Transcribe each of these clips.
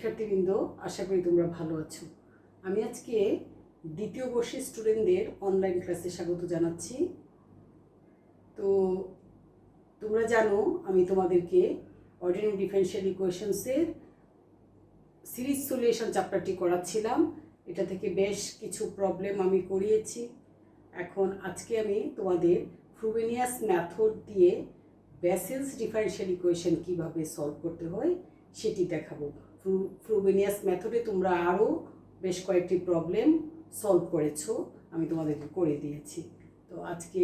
শিক্ষার্থীবৃন্দ, আশা করি তোমরা ভালো আছো। আমি আজকে দ্বিতীয় বর্ষের স্টুডেন্টদের অনলাইন ক্লাসে স্বাগত জানাচ্ছি। তো তোমরা জানো আমি তোমাদেরকে অর্ডিনারি ডিফারেনশিয়াল ইকুয়েশনসের সিরিজ সলিউশন চ্যাপ্টারটি করাচ্ছিলাম। এটা থেকে বেশ কিছু প্রবলেম আমি করিয়েছি। এখন আজকে আমি তোমাদের ফ্রোবেনিয়াস মেথড দিয়ে বেসেলস ডিফারেনশিয়াল ইকুয়েশন কীভাবে সলভ করতে হয় সেটি দেখাবো। ফ্রোবেনিয়াস মেথডে তোমরা আরও বেশ কয়েকটি প্রবলেম সলভ করেছো, আমি তোমাদেরকে করে দিয়েছি। তো আজকে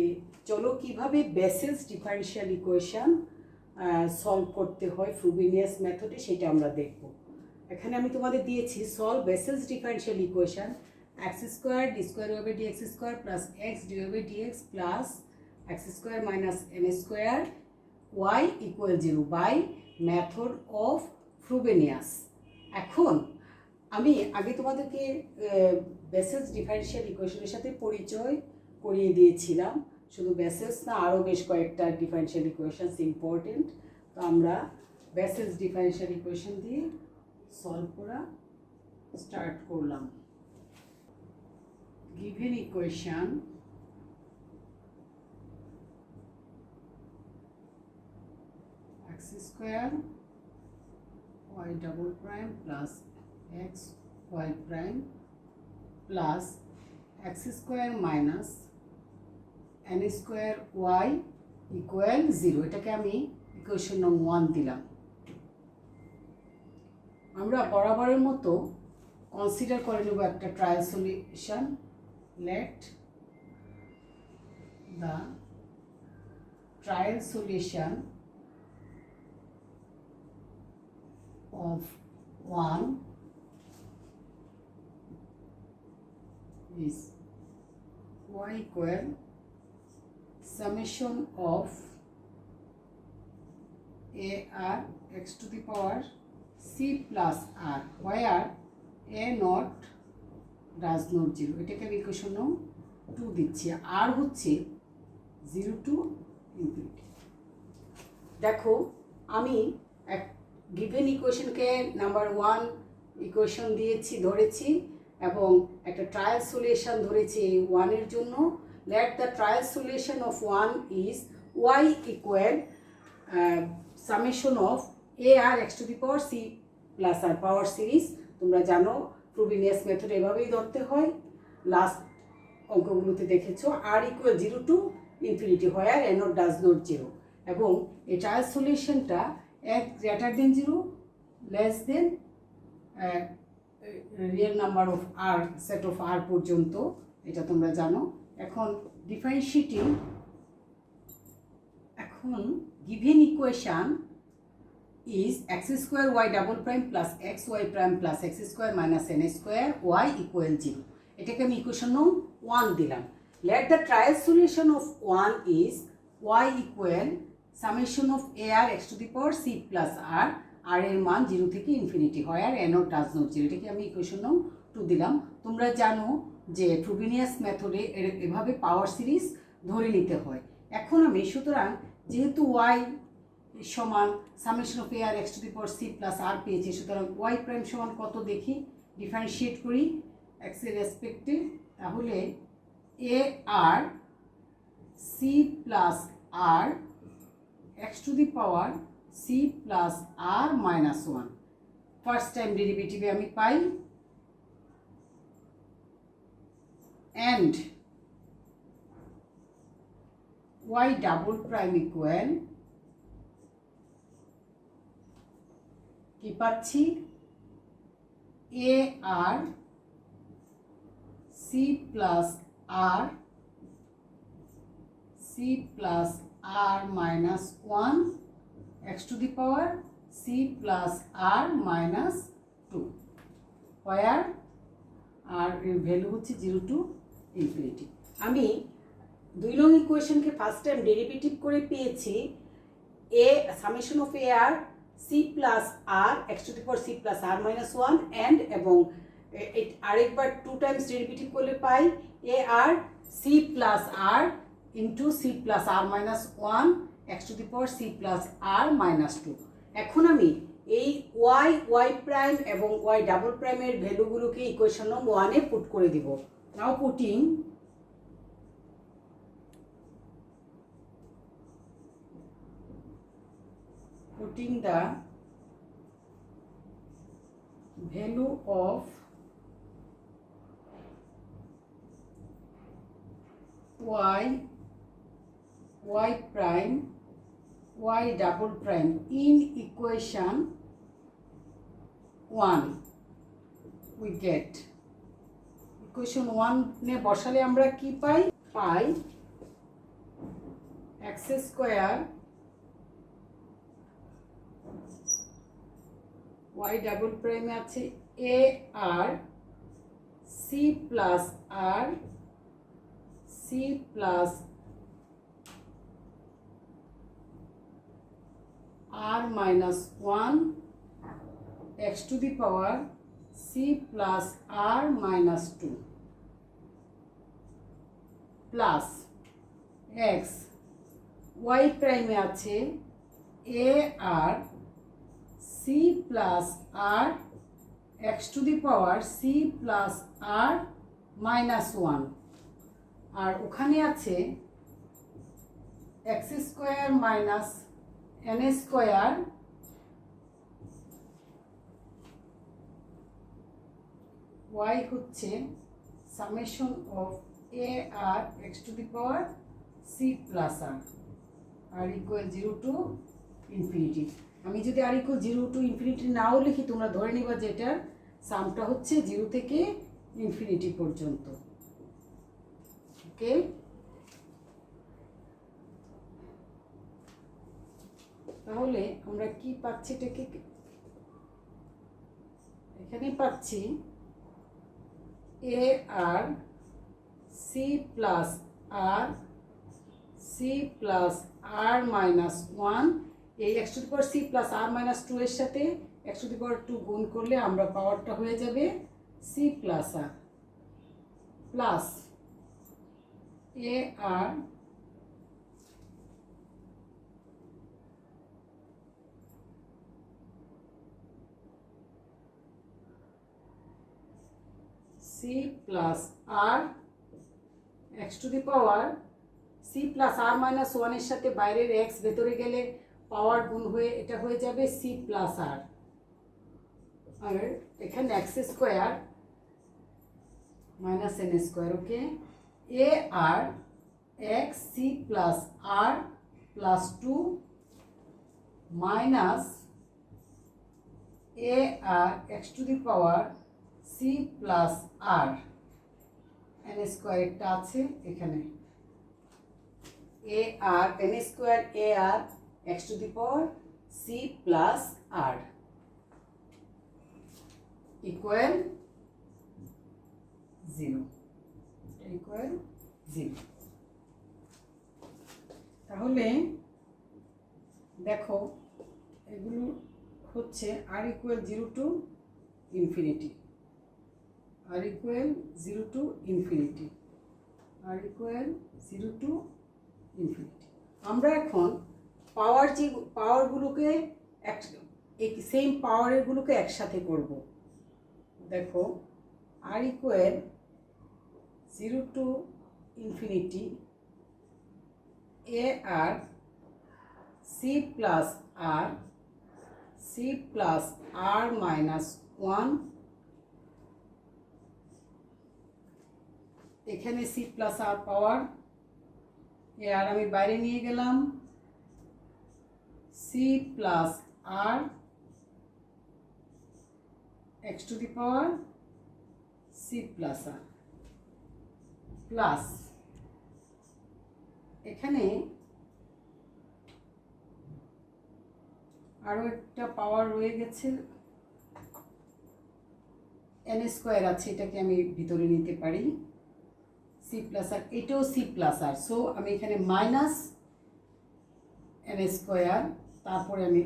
চলো কিভাবে বেসেলস ডিফারেনশিয়াল ইকুয়েশন সলভ করতে হয় ফ্রোবেনিয়াস মেথডে সেটা আমরা দেখব। এখানে আমি তোমাদের দিয়েছি solve Bessel's differential equation x square d square over d x square plus x d over d x plus x square minus n square y equal 0 by method of Frobenius. এখন আমি আগে তোমাদেরকে বেসেলস ডিফারেনশিয়াল ইকুয়েশনের সাথে পরিচয় করিয়ে দিয়েছিলাম। শুধু বেসেলস না, আরও বেশ কয়েকটা ডিফারেনশিয়াল ইকুয়েশনস ইম্পর্টেন্ট। তো আমরা বেসেলস ডিফারেনশিয়াল ইকুয়েশন দিয়ে সলভ করা স্টার্ট করলাম। Given equation x square y double prime plus x y prime plus x square minus n square y equal 0। এটাকে আমি ইকুয়েশন নম্বর 1 দিলাম। আমরা বরাবরের মতো কনসিডার করে নেব একটা trial solution. Late the trial solution of 1 is y equal summation of a r x to the power c plus r where a not does not 0। এটাকে আমি ইকুয়েশন নম্বর 2 দিচ্ছি। আর হচ্ছে 0 to infinity। দেখো আমি এক গিভেন ইকুয়েশনকে number 1 equation দিয়েছি, ধরেছি, এবং একটা ট্রায়াল সলিউশন ধরেছি এই 1 এর জন্য। Let the trial solution of 1 is y equal summation of a r x to the power c plus r power series. তোমরা জানো ফ্রোবেনিয়াস মেথড এভাবেই ধরতে হয়, লাস্ট অঙ্কগুলোতে দেখেছো। আর equal 0 to infinity where n naught does not 0। এবং এই ট্রায়াল সলিউশনটা x greater than 0 less than real number of r set of r পর্যন্ত, এটা তোমরা জানো। এখন ডিফারেন্সিয়েটিং, এখন given equation is x square y double prime plus x y prime plus x square minus n square y equal 0। এটাকে আমি equation number 1 দিলাম। let the trial solution of 1 is y equal summation of a r x to the power c plus r, r এর মান 0 থেকে infinity হয় আর N does not 0। এটাকে আমি equation number 2 দিলাম। তোমরা জানো যে ফ্রোবেনিয়াস মেথডে এভাবে পাওয়ার সিরিজ ধরে নিতে হয়। এখন আমি সুতরাং যেহেতু ওয়াই সমান summation of a r x to the power c plus r পেয়েছি, সুতরাং ওয়াই প্রাইম সমান কত দেখি, ডিফারেন্সিয়েট করি এক্স এর রেসপেক্টে। তাহলে a r c plus r x to the power c plus r minus 1 first time ডেরিভেটিভে আমি পাই, and y double prime equal কি পাচ্ছি, a r c plus r c plus r minus 1 x to the power c plus r minus 2 where r এর value হচ্ছে 0 to infinity. আমি 2 নং ইকুয়েশনকে ফার্স্ট টাইম ডেরিভেটিভ করে পেয়েছি a summation of a r c plus r x to the power c plus r minus 1 and, এবং আরেকবার 2 times derivative করলে পাই a r c plus r into c plus r minus 1 x to the power c plus r minus 2। এখন আমি এই Y prime এবং Y double প্রাইমের ভ্যালুগুলোকে equation number 1-এ put করে দিব। নাও putting the value of y prime, y double prime in equation 1 we get equation 1 নে বসালে আমরা কি পাই x স্কয়ার y ডাবল প্রাইমে আছে a r c plus r c plus r minus 1 x to the power c plus r minus 2 plus x y prime আছে a r c plus r x to the power c plus r minus 1 আর ওখানে আছে x square minus n square y হচ্ছে summation of a r x to the power c plus r equal 0 to infinity। আমি যদি r equal 0 to infinity নাও লিখি তোমরা ধরে নিবা যে এটার সামটা হচ্ছে 0 থেকে ইনফিনিটি পর্যন্ত। ওকে, তাহলে আমরা কি পাচ্ছি, এটাকে এখানে পাচ্ছি a r c plus r c plus r minus 1 এই x to the power c plus r minus 2 এর সাথে x টু দি পাওয়ার 2 গুণ করলে আমরা পাওয়ারটা হয়ে যাবে c plus r plus a r c plus r x to the power c plus r minus 1 এর সাথে বাইরের x ভেতরে গেলে পাওয়ার গুণ হয়ে এটা হয়ে যাবে c plus r আর এখানে x square minus n square. Okay, a r x c plus r plus 2 minus a r x to the power c plus r n square একটা আছে এখানে a r n square a r x to the power c plus r equal 0 equal 0। তাহলে দেখো এগুলো হচ্ছে r equal 0 to infinity, r equal 0 to infinity, r equal 0 to infinity। আমরা এখন পাওয়ারগুলোকে same পাওয়ারগুলোকে একসাথে করব। দেখো r equal 0 to infinity a r c plus r c plus r minus 1 এখানে c plus r পাওয়ার এ আর আমি বাইরে নিয়ে গেলাম c plus r x to the power c plus r plus এখানে আরো একটা পাওয়ার রয়ে গেছে n স্কয়ার আছে, এটাকে আমি ভিতরে নিতে পারি c প্লাস আর, এটাও c প্লাস আর। সো আমি এখানে মাইনাস n স্কয়ার তারপরে আমি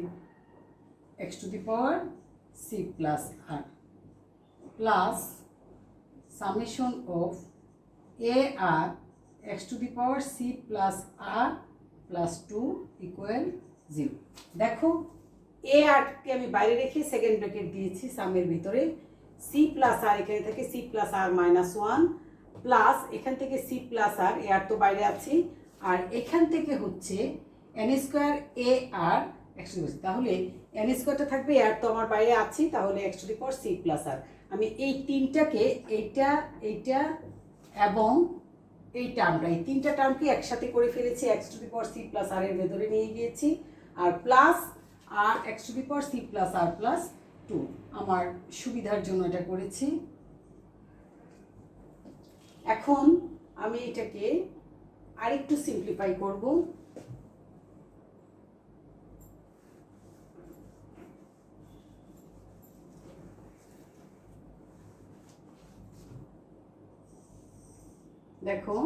x to the power c plus R plus summation of a r x to the power c plus r plus 2 equal 0। দেখো এ আরকে আমি বাইরে রেখে সেকেন্ড ব্র্যাকেট দিয়েছি সামের ভিতরে, সি প্লাস আর এখানে থেকে C plus r minus one plus এখান থেকে সি প্লাস আর, এ আর তো বাইরে আছে, আর এখান থেকে হচ্ছে n square a r x to the power, তাহলে এন স্কোয়ারটা থাকবে, এ আর তো আমার বাইরে আছে, তাহলে x to the power c plus r. আমি এই তিনটাকে, এইটা এইটা এবং এই টার্মটা, এই তিনটা টার্মকে একসাথে করে ফেলেছি, x to the power c plus r এর ভেতরে নিয়ে গিয়েছি, আর plus r x to the power c plus R plus two, আমার সুবিধার জন্য এটা করেছি। এখন আমি এটাকে আরেকটু সিম্পলিফাই করব। দেখো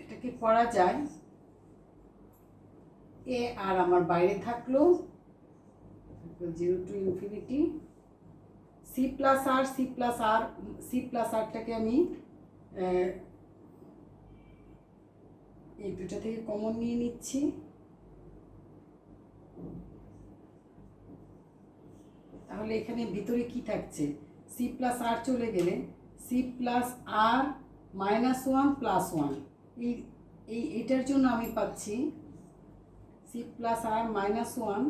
এটাকে করা যায়, এ আর আমার বাইরে থাকলো, 0 to infinity, c plus r c plus r, c plus আরটাকে আমি এই দুটা থেকে কমন নিয়ে নিচ্ছি, তাহলে এখানে ভিতরে কি থাকছে, সি প্লাস আর চলে গেলে c plus r minus one plus one, এইটার জন্য আমি পাচ্ছি c plus r minus one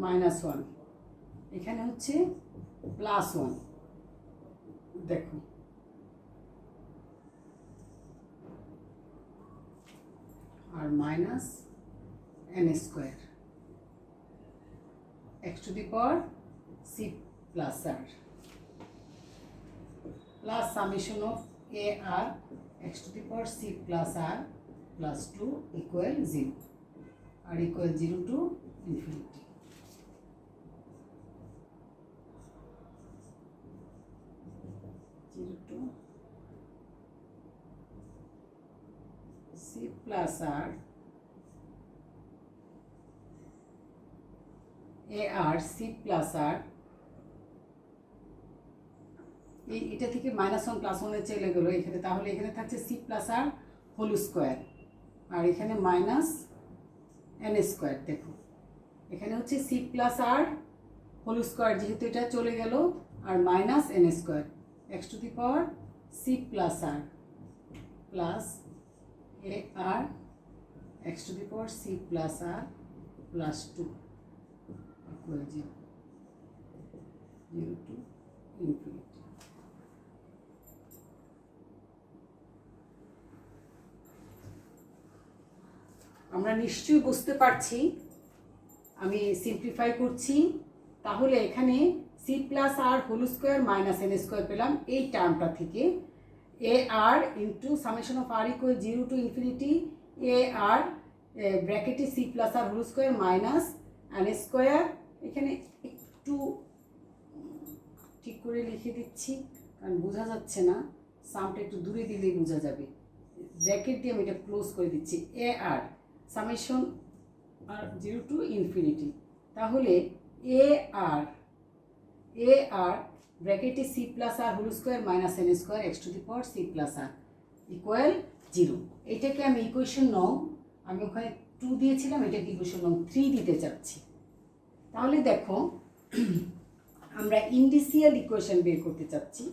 minus one, এখানে হচ্ছে প্লাস ওয়ান, দেখো আর minus n square x to the power c plus R plus summation of a r x to the power c plus R plus two equal 0, r equal 0 to infinity. C plus r a r c plus r, এটা থেকে minus one plus ওয়ানে চলে গেলো এখানে, তাহলে এখানে থাকছে c plus r whole square, আর এখানে মাইনাস এন স্কোয়ার, দেখো এখানে হচ্ছে c plus r whole square, যেহেতু এটা চলে গেল, আর minus n square x to the power c plus R plus a r x to the power c plus R plus two equal 0 to infinity. আমরা নিশ্চয়ই বুঝতে পারছি, আমি সিম্পলিফাই করছি, তাহলে এখানে c plus r whole square minus n square পেলাম এই টার্মটা থেকে, a r into summation of r equal 0 to infinity a r ব্র্যাকেটে c plus r whole square minus n square, এখানে একটু ঠিক করে লিখে দিচ্ছি কারণ বোঝা যাচ্ছে না, সামটা একটু দূরে দিলেই বোঝা যাবে, ব্র্যাকেট দিয়ে আমি এটা ক্লোজ করে দিচ্ছি, a r summation r 0 to infinity, তাহলে এ আর ব্র্যাকেটে c plus r whole square minus n square x to the power c plus r equal 0। এটাকে আমি ইকুয়েশন নং, আমি ওখানে 2 দিয়েছিলাম, এটাকে ইকুয়েশন নং 3 দিতে চাচ্ছি। তাহলে দেখো আমরা ইন্ডিসিয়াল ইকুয়েশন বের করতে চাচ্ছি,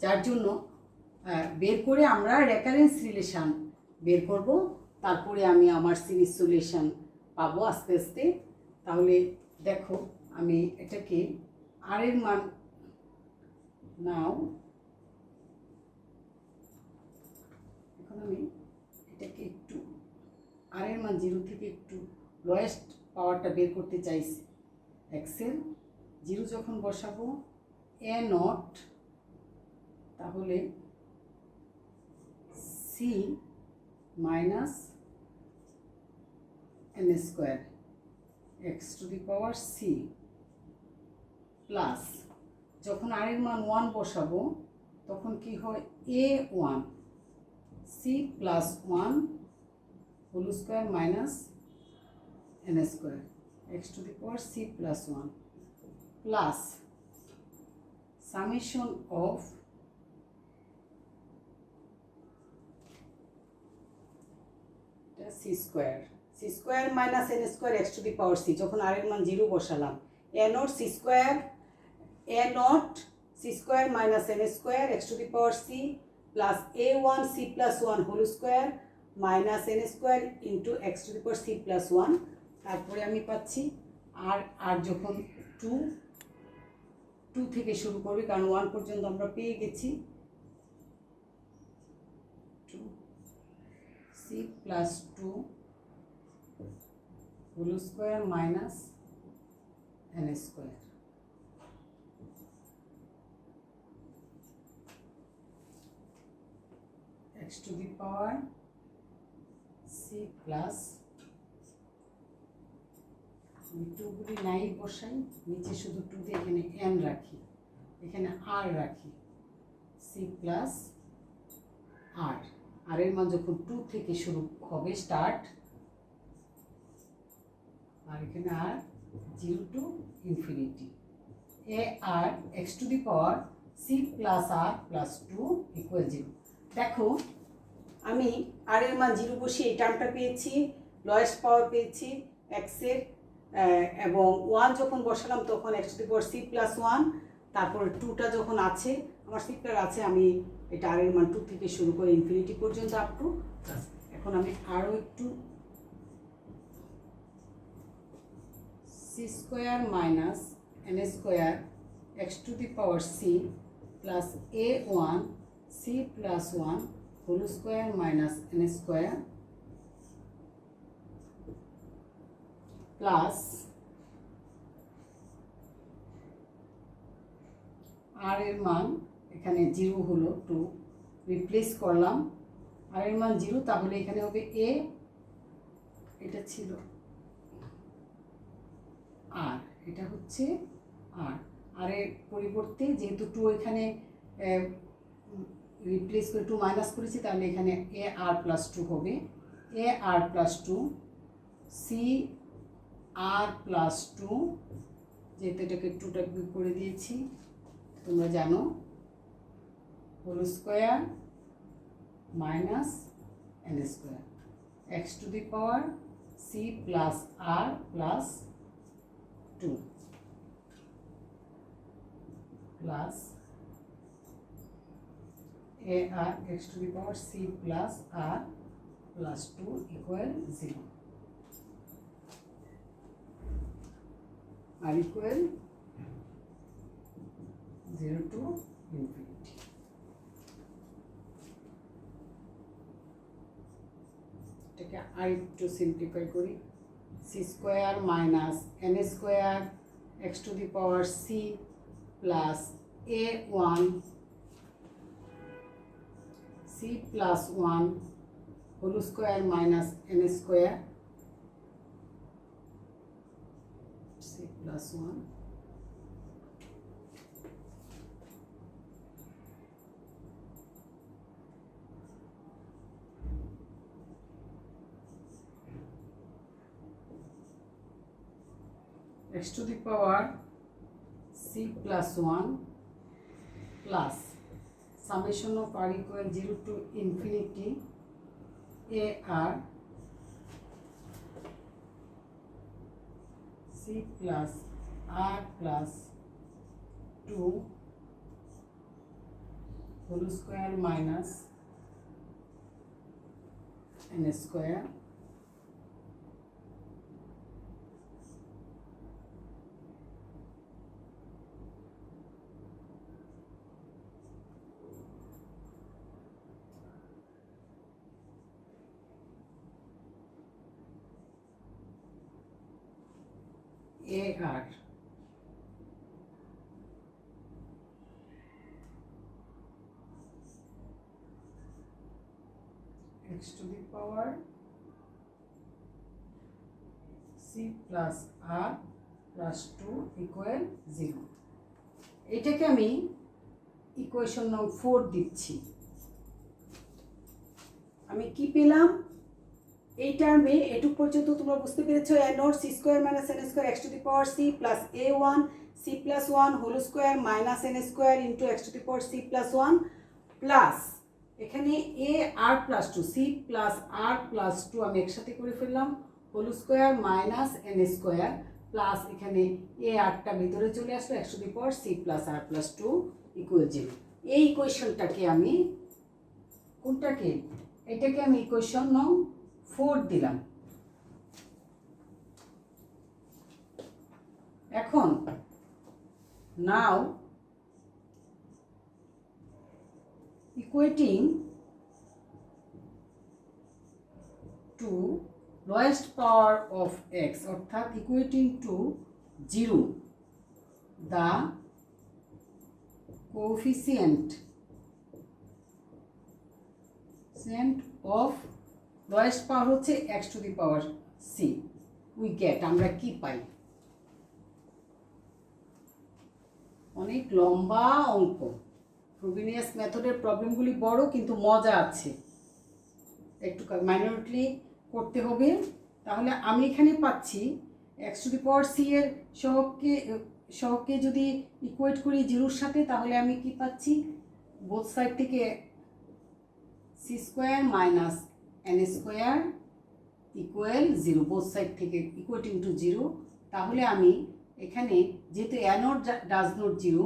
যার জন্য বের করে আমরা রেকারেন্স রিলেশন বের করব, তারপরে আমি আমার সিরিজ সলিউশন পাবো আস্তে আস্তে। তাহলে দেখো আমি এটাকে আর এর মান নাও, এখন আমি এটাকে একটু আর এর মান 0 থেকে একটু লোয়েস্ট পাওয়ারটা বের করতে চাইছি, এক্সেল 0 যখন বসাবো এ নট, তাহলে c minus n square x to the power c plus, যখন আর এর মান 1 বসাবো তখন কি হয় a 1 c plus 1 whole square minus n square x to the power c plus 1 plus summation of c square minus n square x to the power c, যখন r এর মান 0 বসালাম, a not c square minus n square x to the power c plus a1 c plus 1 whole square minus n square into x to the power c plus 1। তারপরে আমি পাচ্ছি আর যখন 2 থেকে শুরু করবে, কারণ 1 পর্যন্ত আমরা পেয়ে গেছি, 2c plus 2 whole square minus n square x to the power c plus, আমি 2 গুলি নাই বসাই, নিচে শুধু 2 দিয়ে এখানে n রাখি, এখানে r রাখি, c প্লাস r এর মান যখন 2 থেকে শুরু হবে স্টার্ট, আর এখানে r 0 to infinity, a r x to the power c plus r plus 2 equal 0। দেখো আমি r এর মান 0 বসিয়ে এই টার্মটা পেয়েছি, লোয়েস্ট পাওয়ার পেয়েছি x এর, এবং 1 যখন বসালাম তখন x to the power c plus 1, তারপরে 2টা যখন আছে আমার c প্লাস আছে, আমি এটা r এর মান 2 থেকে শুরু করে ইনফিনিটি পর্যন্ত আপ টু। এখন আমি আরও একটু c square minus n square x to the power c plus a1 c plus 1 whole square minus n square plus r এর মান এখানে 0 হলো, 2 রিপ্লেস করলাম, r এর মান 0, তাহলে এখানে হবে a, এটা ছিল r, এটা হচ্ছে r এর পরিবর্তে যেহেতু 2 এখানে রিপ্লেস করে 2 মাইনাস করেছি, তাহলে এখানে a r প্লাস 2 হবে, a r plus 2 c r plus 2, যেহেতু এটাকে 2টা করে দিয়েছি তোমরা জানো, whole square minus n square x to the power c plus r plus 2 plus a r x to the power c plus r plus 2 equal 0, r equal 0 to infinity. এটাকে আর একটু সিম্পলিফাই করি, c square minus n square x to the power c plus a1 c plus 1 whole square minus n square c plus 1 x to the power c plus 1 plus summation of r equal 0 to infinity a r c plus r plus 2 whole square minus n square AR x to the power c plus r plus 2 equal 0। এটাকে আমি equation number 4 দিচ্ছি। আমি কি পেলাম? এই টার্মে এটুক পর্যন্ত তোমরা বুঝতে পেরেছো a naught c square minus n square x to the power c plus a one c plus one whole square minus n square into x to the power c plus one plus এখানে a r plus two c plus R plus two আমি একসাথে করে ফেললাম whole square minus n square plus এখানে a আরটা ভিতরে চলে আসলো x to the power c plus R plus two equal 0। এই ইকুয়েশনটাকে আমি কোনটাকে এটাকে আমি ইকুয়েশন নং 4 দিলাম। এখন now equating to lowest power of x অর্থাৎ equating to 0 the coefficient of lowest power হচ্ছে x to the power c we get আমরা কি পাই। অনেক লম্বা অঙ্ক, ফ্রোবিনিয়াস মেথডের প্রবলেমগুলি বড় কিন্তু মজা আছে, একটু মাইনরিটি করতে হবে। তাহলে আমি এখানে পাচ্ছি x to the power c এর সহগকে যদি ইকুয়েট করি 0-র সাথে তাহলে আমি কি পাচ্ছি বোথ সাইড থেকে c square minus n square equal 0 both side থেকে ইকুয়েটিং টু 0। তাহলে আমি এখানে যেহেতু a naught does not 0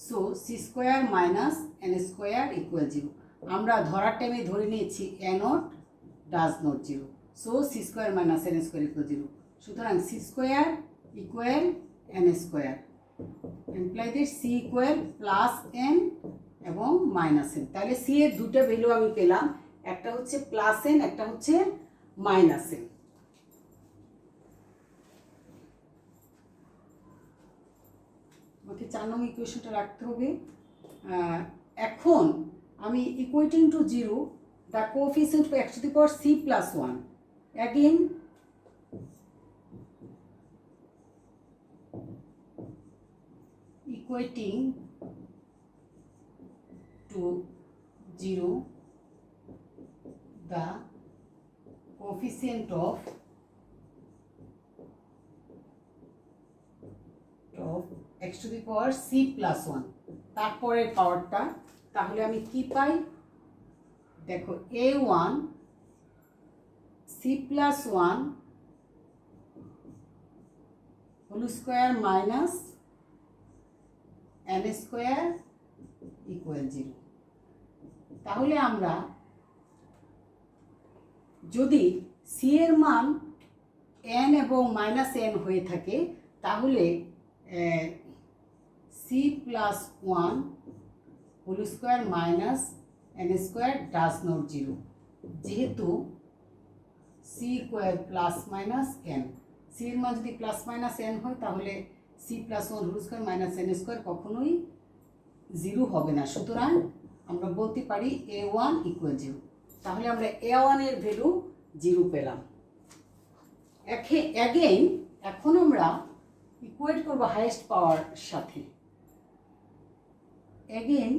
so c square minus n square equal 0। আমরা ধরার টাইমে ধরে নিয়েছি a naught does not 0 so c square minus n square equal 0। সুতরাং c square equal n square imply this c equal plus n এবং minus n. তাহলে c এর দুটো ভ্যালু আমি পেলাম, একটা হচ্ছে প্লাস এন একটা হচ্ছে মাইনাস এন। আমাকে 4 নং ইকুয়েশনটা রাখতে হবে। এখন আমি equating to 0 the coefficient of x to the power c plus 1 again equating to 0 the coefficient of x to the power c plus 1 তারপরের পাওয়ারটা। তাহলে আমি কি পাই দেখো a1 c plus 1 whole square minus n square equal 0। তাহলে আমরা যদি C এর মান এন এবং মাইনাস এন হয়ে থাকে তাহলে c plus 1 whole square minus n square does not 0 যেহেতু c equal plus minus n. C এর মান যদি প্লাস মাইনাস এন হয় তাহলে c plus 1 whole square minus n square কখনোই 0 হবে না। সুতরাং আমরা বলতে পারি a1 ইকুয়াল 0। তাহলে আমরা a1 এর ভ্যালু 0 পেলাম। অ্যাগেইন এখন আমরা ইকুয়েট করব হাইয়েস্ট পাওয়ার সাথে। Again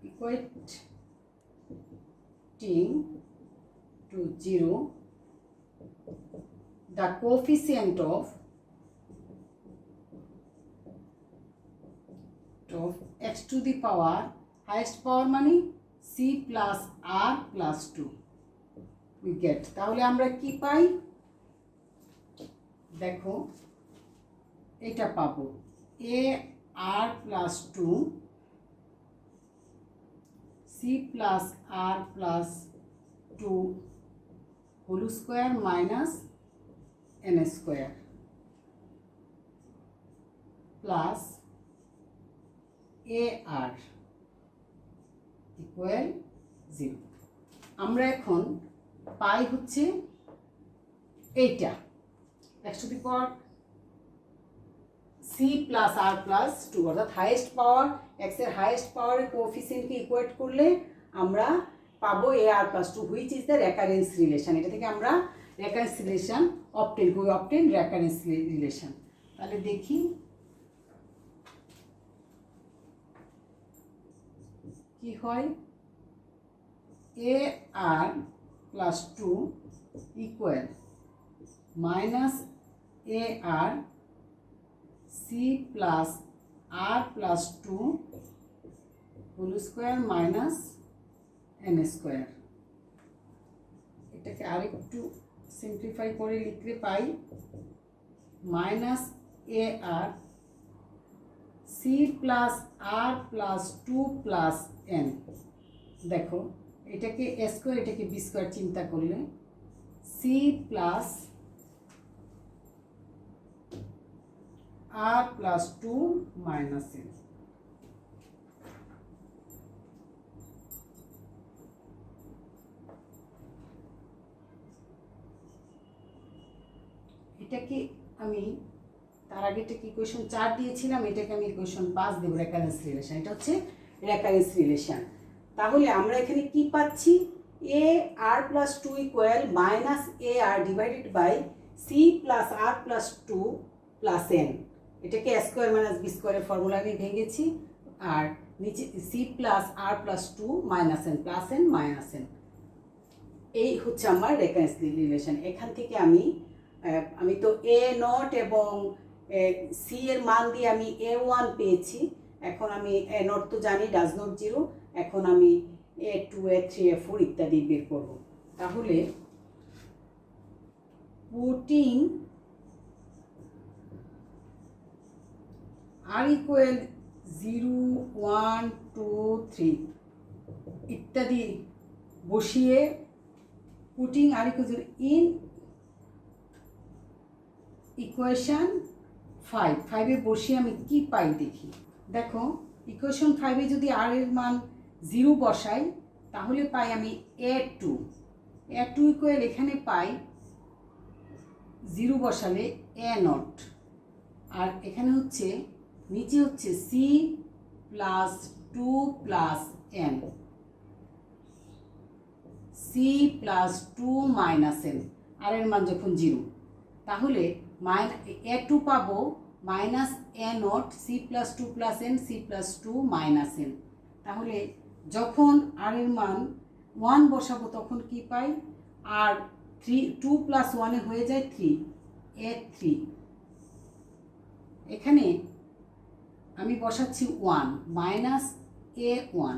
equating to 0 the coefficient of x to the power highest power মানে c plus r plus 2 we get। তাহলে আমরা কি পাই দেখো এটা পাবো a r plus 2 c plus r plus 2 whole square minus n square plus a r equal 0। আমরা এখন পাই হচ্ছে এইটা x to the power c plus R plus 2 অর্থাৎ হাইয়েস্ট পাওয়ার এক্স এর হাইয়েস্ট পাওয়ারের কোএফিসিয়েন্টকে ইকুয়েট করলে আমরা পাবো a r plus 2 which is the recurrence relation. এটা থেকে আমরা recurrence relation obtain recurrence relation. তাহলে দেখি কি হয়, a r plus 2 equal minus a r c plus R plus 2 whole square minus n square. এটাকে আরেকটু সিম্পলিফাই করে লিখতে পাই minus a r c plus R plus 2 plus n. দেখো এটাকে এ স্কোয়ার এটাকে বি স্কোয়ার চিন্তা করলে সি প্লাস আর প্লাস 2 মাইনাস এন। এটাকে আমি তার আগে এটাকে ইকুয়েশন 4 দিয়েছিলাম, এটাকে আমি ইকুয়েশন 5 দেব, রেকারেন্স রিলেশন। এটা হচ্ছে রেকারেন্স রিলেশন। তাহলে আমরা এখানে কি পাচ্ছি, a r plus 2 equal minus a r divided by c plus R plus 2 plus n. এটাকে এ স্কোয়ার মাইনাস বি স্কোয়ারের ফর্মুলা আমি ভেঙেছি, আর নিচে সি প্লাস আর plus 2 minus n plus n minus n. এই হচ্ছে আমার রেকারেন্স রিলেশন। এখান থেকে আমি তো এ নট এবং সি এর মান দিয়ে আমি A1 পেয়েছি। এখন আমি এ নট তো জানি ডাজ নট 0, এখন আমি A2 A3 A4 ইত্যাদি বের করব। তাহলে পুটিং আর ইকুয়াল 0 1 2 3 ইত্যাদি বসিয়ে putting r equal in equation 5 বসিয়ে আমি কি পাই দেখি। দেখো ইকুয়েশন 5 যদি আর এর মান 0 বসাই তাহলে পাই আমি A2 ইকুয়াল এখানে পাই 0 বসালে A নট, আর এখানে হচ্ছে নিচে হচ্ছে c plus 2 plus n, c plus 2 minus n, r এর মান যখন 0, তাহলে A2 পাবো minus a naught c plus 2 plus n c plus 2 minus n. তাহলে যখন আর এর মান 1 বসাবো তখন কি পাই, আর 2 প্লাস 1 হয়ে যায় 3, A3। এখানে আমি বসাচ্ছি 1 মাইনাস A1,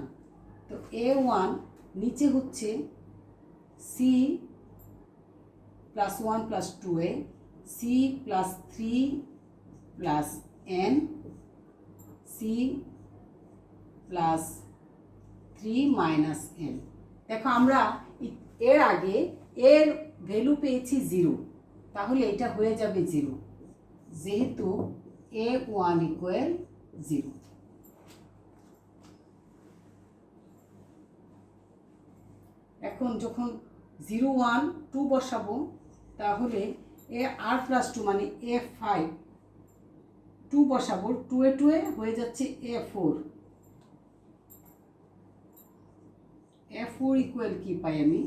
তো A1 নিচে হচ্ছে c plus 1 plus 2a c plus 3 plus n c plus 3 minus n. দেখো আমরা এর আগে এর ভ্যালু পেয়েছি 0, তাহলে এটা হয়ে যাবে 0 যেহেতু A1 ইকুয়াল 0। এখন যখন 0 1 2 বসাবো তাহলে এ আর প্লাস 2 মানে A5, 2 বসাবো 2 এ হয়ে যাচ্ছে A4 ইকুয়াল কি পাই আমি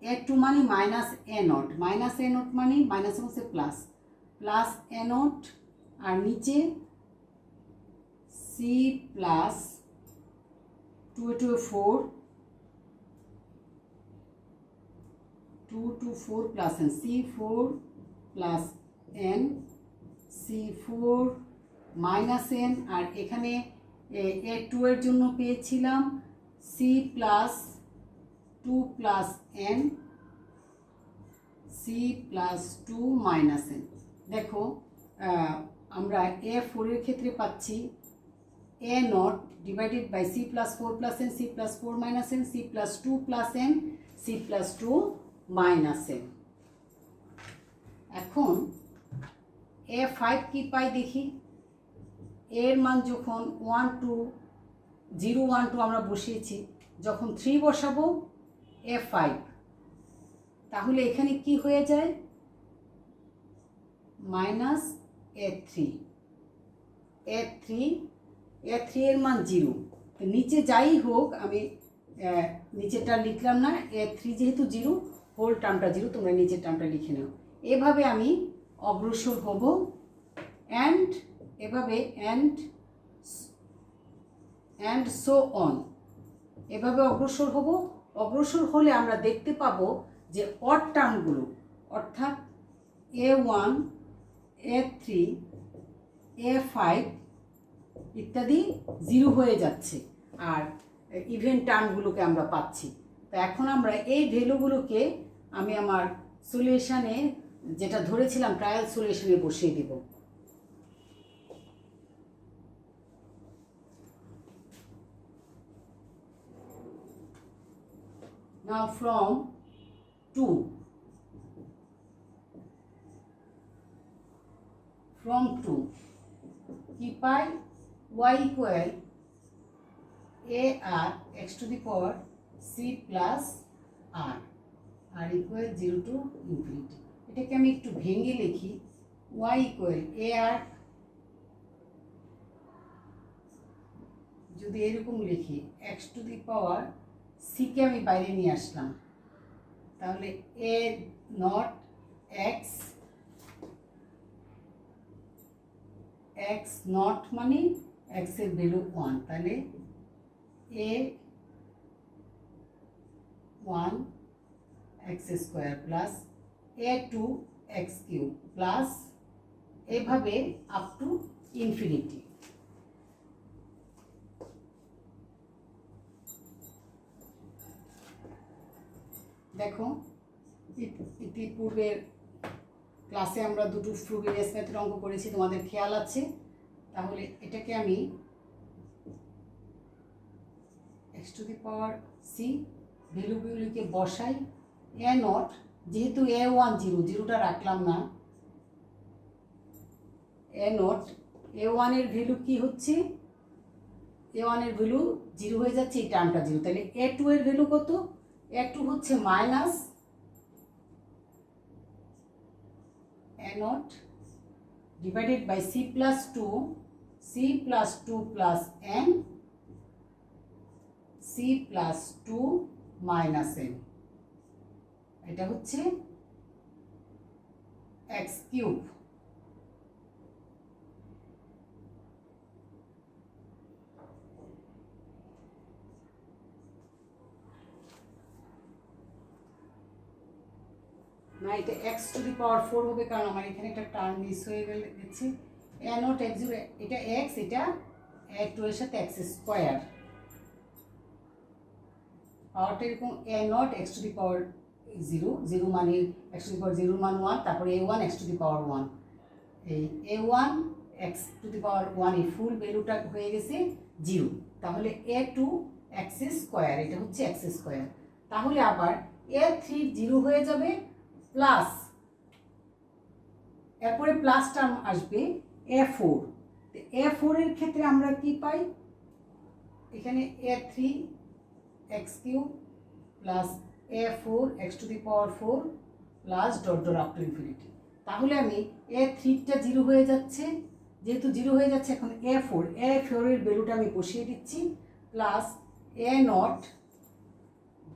A2 মানে মাইনাস এ নট মানে মাইনাস হচ্ছে প্লাস এ নট, আর নিচে c plus 2 4 2 4 plus n C4 plus n C4 minus n, আর এখানে A2 এর জন্য পেয়েছিলাম c plus 2 plus n c plus 2 minus n. দেখো আমরা A4 এর ক্ষেত্রে পাচ্ছি A not divided by c plus 4 plus n c plus 4 minus n c plus 2 plus n c plus 2 minus n. এখন A5 কি পাই দেখি, এর মান যখন 1 2 0 1 2 আমরা বসিয়েছি, যখন 3 বসাবো A5, তাহলে এখানে কি হয়ে যায় মাইনাস A3 এর মান 0। তো নিচে যাই হোক আমি নিচেটা লিখলাম না, A3 যেহেতু 0 হোল টার্মটা 0, তোমরা নিচের টার্মটা লিখে নাও। এভাবে আমি অগ্রসর হব অ্যান্ড এভাবে অ্যান্ড সো অন, এভাবে অগ্রসর হব। অগ্রসর হলে আমরা দেখতে পাবো যে অড টার্মগুলো অর্থাৎ A1, A3, A5 ইত্যাদি 0 হয়ে যাচ্ছে, আর ইভেন টার্মগুলোকে আমরা পাচ্ছি। তো এখন আমরা এই ভ্যালুগুলোকে আমি আমার সলিউশনে যেটা ধরেছিলাম ট্রায়াল সলিউশনে বসিয়ে দেব। Now from 2, কি পাই, y equal AR x to the power c plus r equal 0 to infinity। এটাকে আমি একটু ভেঙে লিখি, y equal AR, যদি এরকম লিখি x to the power c কে আমি বাইরে নিয়ে আসলাম, তাহলে a নট x নট মানে x এর ভ্যালু 1, তাহলে a1 x square plus a2 x cube plus এভাবে আপ টু ইনফিনিটি। দেখো ইতিপূর্বের ক্লাসে আমরা দুটো ফ্রুগিনিয়াস মেথড অঙ্ক করেছি, তোমাদের খেয়াল আছে। তাহলে এটাকে আমি x to the power c ভ্যালুগুলিকে বসাই। এ নট, যেহেতু A1 জিরোটা রাখলাম না, এ নট A1 এর ভ্যালু কি হচ্ছে, A1 এর ভ্যালু 0 হয়ে যাচ্ছে, এই টার্মটা 0, তাহলে A2 এর ভ্যালু কত, A2 হচ্ছে minus A not divided by c plus 2 plus n, c plus 2 minus n, এটা হচ্ছে x কিউব। না, এটা x টু দি পাওয়ার 4 হবে, কারণ আমার এখানে একটা টার্ম মিস হয়ে গেছে। a নট x, এটা x, এটা a2 এর সাথে x স্কয়ার, পাওয়ারটা এরকম a naught x to the power 0 মানে x টু দি পাওয়ার 0 মান 1, তারপরে a1 x টু দি পাওয়ার 1, এই a1 x টু দি পাওয়ার 1 এই ফুল ভ্যালুটা হয়ে গেছে 0, তাহলে a2 x স্কয়ার, এটা হচ্ছে x স্কয়ার। তাহলে আবার a3 0 হয়ে যাবে, প্লাস এরপরে প্লাস টার্ম আসবে a4। a4 এর ক্ষেত্রে আমরা কি পাই, এখানে a3 x cube plus a4 x to the power 4 plus dot dot up to infinity. তাহলে আমি a3টা 0 হয়ে যাচ্ছে, যেহেতু 0 হয়ে যাচ্ছে, এখন a4 এর ভ্যালুটা আমি বসিয়ে দিচ্ছি, plus a not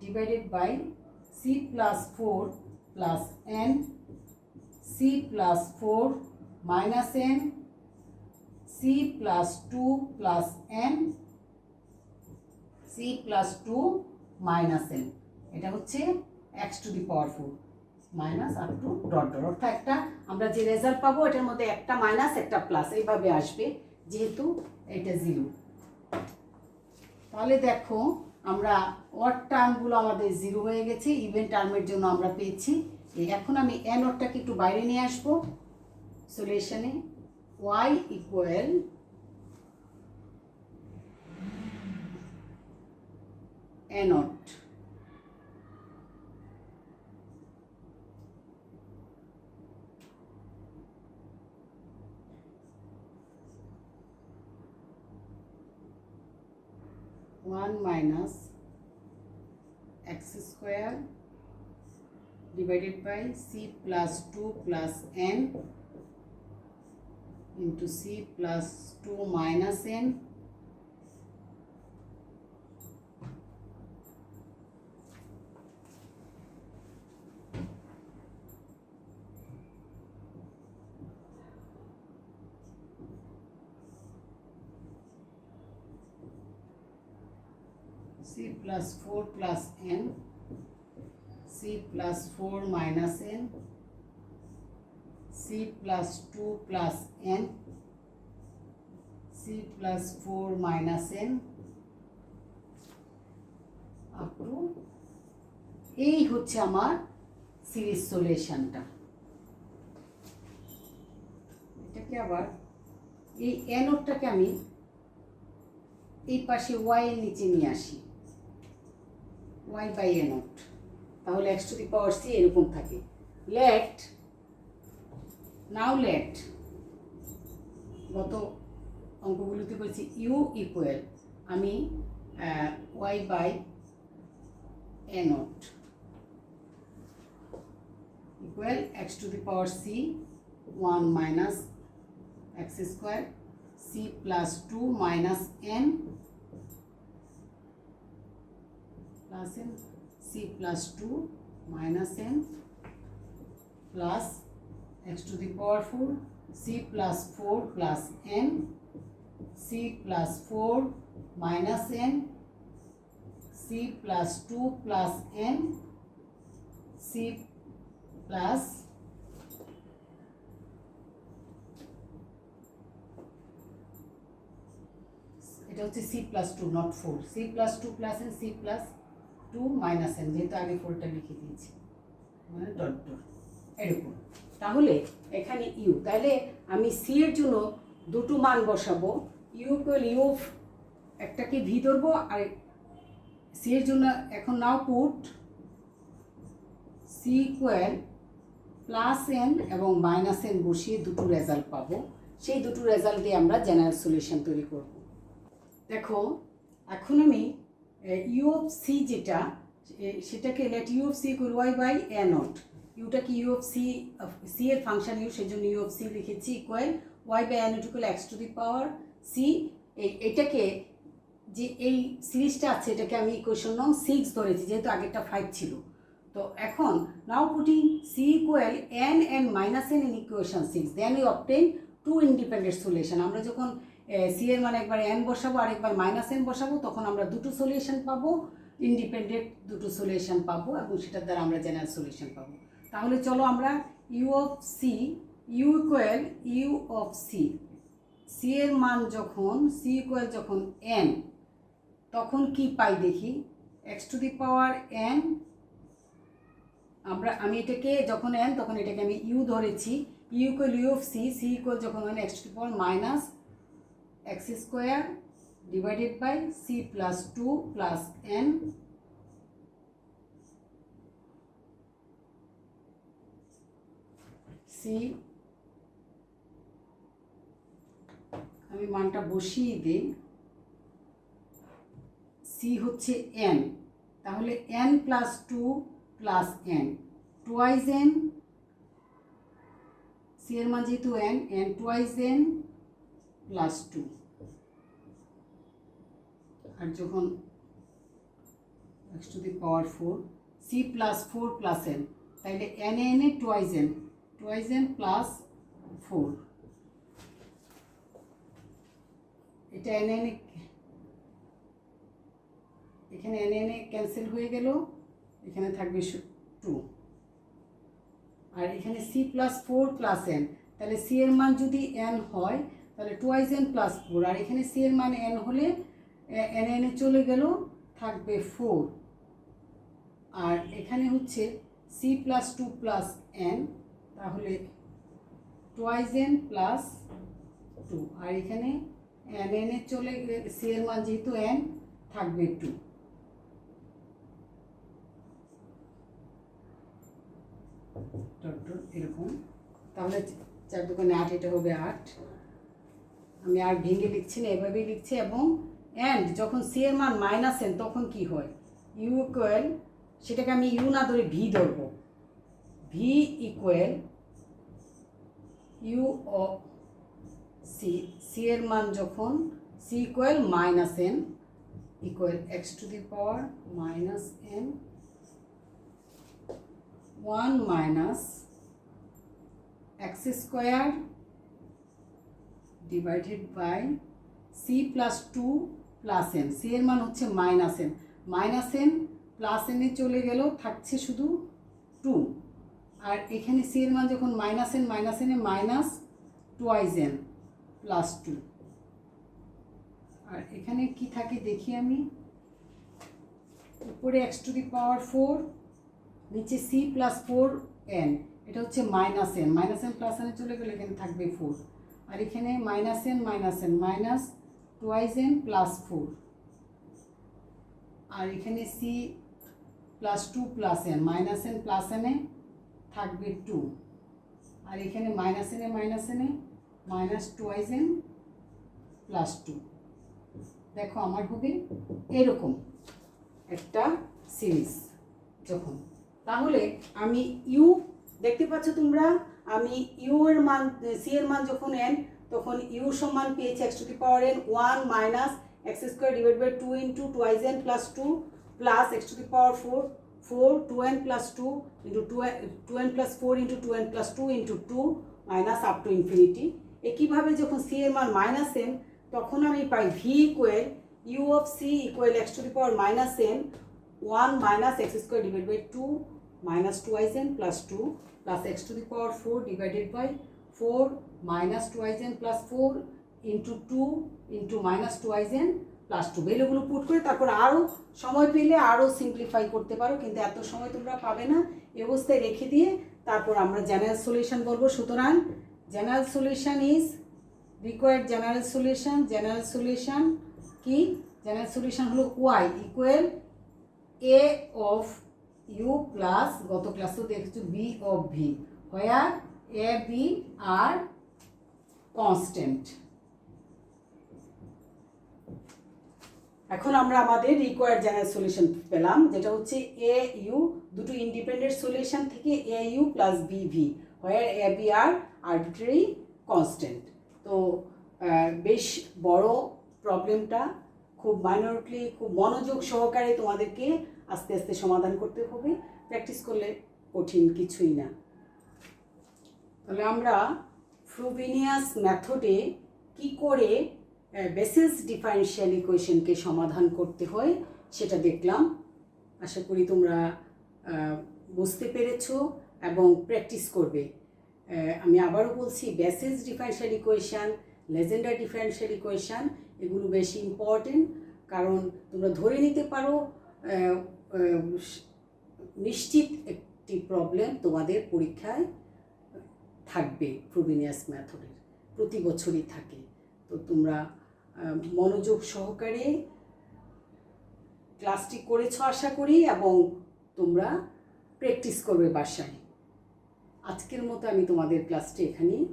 divided by c plus 4 plus n, c plus 4 minus n, c plus 2 plus n, c plus 2 minus n, এটা হচ্ছে x to the power 4 minus up to dot dot, অর্থাৎ একটা আমরা যে রেজাল্ট পাবো এটার মধ্যে একটা মাইনাস একটা প্লাস এইভাবে আসবে, যেহেতু এটা 0। তাহলে দেখো আমরা অড টার্মগুলো আমাদের 0 হয়ে গেছে, ইভেন টার্মের জন্য আমরা পেয়েছি। এখন আমি এ নটটাকে একটু বাইরে নিয়ে আসবো সলিউশনে, y equal A not one minus x square divided by c plus 2 plus n into c plus 2 minus n c+4 plus n, c+4 minus n, c+2 plus n, c+4 minus n up to এই হচ্ছে আমার series সলিউশনটা। এটাকে আবার এই এ নোটটাকে আমি এই পাশে ওয়াই এর নিচে নিয়ে আসি, ওয়াই বাই এ নোট, তাহলে x to the power c এরকম থাকে। লেট গত অঙ্কগুলোতে বলছি ইউ ইকুয়াল আমি y by a not equal x to the power c 1 minus x square c plus 2 minus n plus n, c plus 2 minus n plus x to the power 4 c plus 4 plus n, c plus 4 minus n, c plus 2 plus n, c plus এটা হচ্ছে c plus 2 not 4, c plus 2 plus n, c plus 2 minus n, যেহেতু আগে 4টা লিখে দিয়েছি মানে dot dot এরকম। তাহলে এখানে ইউ, তাহলে আমি সি এর জন্য দুটো মান বসাবো, ইউ ইকুয়াল ইউ একটাকে ভি ধরবো, আর সি এর জন্য এখন now put c equal plus n এবং মাইনাস এন বসিয়ে দুটো রেজাল্ট পাবো। সেই দুটো রেজাল্ট দিয়ে আমরা জেনারেল সলিউশন তৈরি করব। দেখো এখন আমি ইউ অফ সি যেটা, সেটাকে let u of c equal y by a not, ইউটা কি ইউ অফ সি, সি এর ফাংশন ইউ, সেই জন্য ইউ অফ সি লিখেছি equal y by a not equal x to the power c. এটাকে যে এই সিরিজটা আছে এটাকে আমি ইকুয়েশন নং 6 ধরেছি, যেহেতু আগেরটা 5 ছিল। তো এখন now putting c equal n n minus n in equation 6, then we obtain two independent solution. আমরা যখন সি এর মানে একবার এন বসাবো আর একবার মাইনাস এন বসাবো, তখন আমরা দুটো সলিউশন পাবো, ইন্ডিপেন্ডেন্ট দুটো সলিউশন পাবো, এবং সেটার দ্বারা আমরা জেনারেল সলিউশন পাবো। তাহলে চলো আমরা u of c, u equal u of c, c এর মান যখন সি ইকুয়াল যখন এন, তখন কি পাই দেখি, x to the power n, আমি এটাকে যখন এন তখন এটাকে আমি ইউ ধরেছি, u equal u of c, c equal যখন n x to the power minus x square divided by c plus 2 plus n c. আমি মানটা বসিয়ে দিই, সি হচ্ছে এন, তাহলে n plus 2 plus n twice n, c এর মান যেহেতু n, n twice n plus 2, আর যখন x to the power 4 c plus 4 plus n, তাইলে n n a twice n plus 4, এটা এন এন এখানে এন এন ক্যান্সেল হয়ে গেল, এখানে থাকবে 2, আর এখানে সি প্লাস 4 প্লাস এন, তাহলে সি এর মান যদি এন হয় তাহলে টুয়াইজ এন প্লাস 4, আর এখানে সি এর মান এন হলে এন এন এ চলে গেল, থাকবে 4, আর এখানে হচ্ছে সি প্লাস 2 প্লাস এন, তাহলে টুয়াইজ এন প্লাস 2, আর এখানে এন এন এ চলে সি এর মান যেহেতু এন থাকবে 2। এরকম, তাহলে 4 দুগুণে 8, এটা হবে 8। আমি আর ভেঙে লিখছি না, এভাবেই লিখছি। এবং এন্ড যখন সি এর মান মাইনাস এন তখন কি হয়, ইউ ইকুয়াল, সেটাকে আমি ইউ না ধরে ভি ধরবো, v equal u of c, c এর মান যখন c equal minus n equal x to the power minus n 1 minus x square divided by c plus 2 plus n, c এর মান হচ্ছে minus n, -n plus n এ চলে গেল, থাকছে শুধু 2। আর এখানে c এর মান যখন -n এ মাইনাস 2n প্লাস 2। আর এখানে কি থাকে দেখি আমি, উপরে x⁴, নিচে c প্লাস 4n, এটা হচ্ছে -n প্লাস n এ চলে গেলে এখানে থাকবে 4। আর এখানে -n মাইনাস 2n প্লাস 4। আর এখানে c plus 2 plus n, -n plus n এ থাকবে 2। আর এখানে -n এ মাইনাস 2n প্লাস 2। দেখো আমার হবে এরকম একটা সিরিজ যখন, তাহলে আমি ইউ দেখতে পাচ্ছ তোমরা, আমি ইউ এর মান সি এর মান যখন n, তখন ইউ সমান পেয়েছি x⁴ 1 minus x² divide by 2 into 2n plus 2 plus x⁴ 4 2n plus 2 into 2n plus 4 into 2n plus 2 into 2 minus up to infinity. একইভাবে যখন সি এর মান -n, তখন আমি পাই v equal u of c equal x⁴ -n 1 minus x² divide by 2 minus 2n plus 2 plus x⁴ divided by 4 minus 2n plus 4 into 2 into minus 2n plus 2। ভ্যালুগুলো put করে তারপর আরও সময় পেলে আরও সিম্পলিফাই করতে পারো, কিন্তু এত সময় তোমরা পাবে না। এই অবস্থায় রেখে দিয়ে তারপর আমরা জেনারেল সলিউশন বলবো। সুতরাং general solution is required general solution কি? জেনারেল সলিউশন হলো y equal a of u plus, গত ক্লাসেও দেখছো, b of v, where a b are constant. এখন আমরা আমাদের রিকোয়ার্ড জেনারেল সলিউশন পেলাম, যেটা হচ্ছে এ ইউ, দুটো ইন্ডিপেন্ডেন্ট সলিউশন থেকে a u plus b v, where a b are arbitrary constant. তো বেশ বড় প্রবলেমটা, খুব মাইনরলি, খুব মনোযোগ সহকারে তোমাদেরকে আস্তে আস্তে সমাধান করতে হবে, প্র্যাকটিস করলে কঠিন কিছুই না। তাহলে আমরা ফ্রোবেনিয়াস মেথডে কি করে বেসিস ডিফারেনশিয়াল ইকুয়েশনকে সমাধান করতে হয় সেটা দেখলাম। আশা করি তোমরা বুঝতে পেরেছো এবং প্র্যাকটিস করবে। আমি আবারও বলছি, basis differential equation, Legendre differential equation, এগুলো বেশি ইম্পর্টেন্ট, কারণ তোমরা ধরে নিতে পারো নিশ্চিত একটি প্রবলেম তোমাদের পরীক্ষায় থাকবে। ফ্রোবেনিয়াস মেথডের প্রতি বছরই থাকে। তো তোমরা মনোযোগ সহকারে ক্লাসটি করেছো আশা করি, এবং তোমরা প্র্যাকটিস করবে বাসায়। আজকের মতো আমি তোমাদের ক্লাসটি এখানেই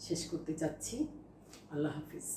শেষ করতে চাচ্ছি। আল্লাহ হাফিজ।